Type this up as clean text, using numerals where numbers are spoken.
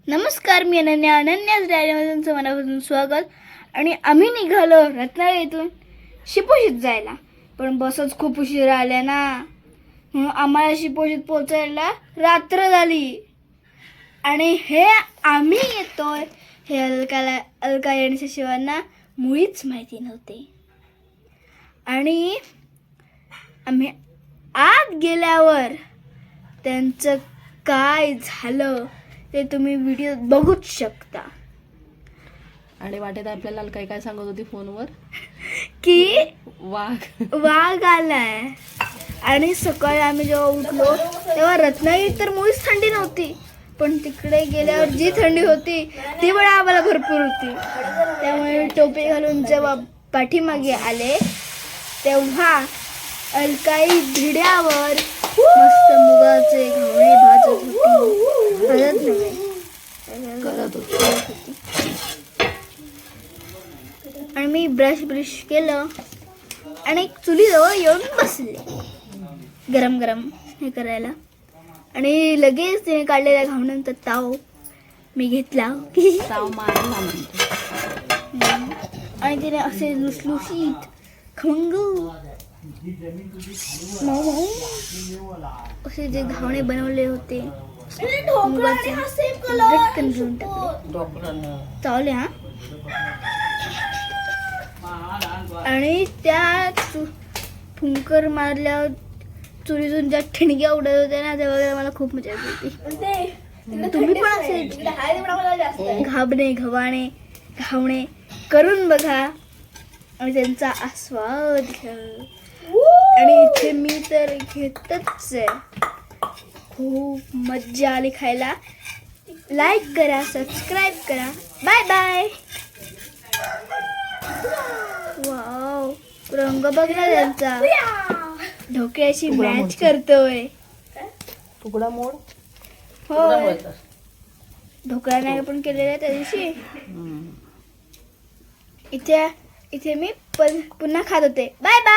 नमस्कार, मी अनन्यास डायरीमध्ये तुमचं मनापासून स्वागत. आणि आम्ही निघालो रत्नागिरीतून शिपोशीत जायला, पण बसच खूप उशीर आल्या ना, म्हणून आम्हाला शिपोशीत पोचायला रात्र झाली. आणि हे आम्ही येतोय हे अलका आणि शशिवांना मुळीच माहिती नव्हते. आणि आम्ही आत गेल्यावर त्यांचं काय झालं ते तुम्ही व्हिडिओ बघूच शकता. आणि वाटेत आपल्याला काय काय सांगत होती फोनवर की वाघ आलाय. आणि सकाळी आम्ही जेव्हा उठलो तेव्हा रत्नागिरीत तर मुळीच थंडी नव्हती, पण तिकडे गेल्यावर जी थंडी होती ती पण आम्हाला भरपूर होती. त्यामुळे टोपी घालून जेव्हा पाठीमागे आले तेव्हा अलकाई भिड्यावर मस्त मुगाचे घावणे भाजत होती. आणि मी ब्रश केलं आणि चुलीजवळ येऊन बसले गरम गरम हे करायला. आणि लगेच तिने काढलेल्या घावण्यांचा ताव मी घेतला. ताव मारला म्हणतो. आणि तिने असे लुसलुशीत खमंग असे जे घावणे बनवले होते झटकन घेऊन टाकले चावले. हा. आणि त्या फुंकर मारल्यावर चुलीतून ज्या ठिणग्या उडत होत्या ना, तेव्हा मला खूप मजा येत होती. तुम्ही पण असे घावणे करून बघा आणि त्यांचा आस्वाद घ्या. आणि इथे मी तर घेतच आहे. खूप मज्जा आली खायला. लाईक करा, सबस्क्राईब करा. Bye bye. वाव, रंग बघ ना त्यांचा, ढोक्याशी मॅच करतोय. तुकडा मोड. हो, ढोकळा नाही पण केलेला त्या दिवशी. इथे मी पुन्हा खात होते. Bye bye.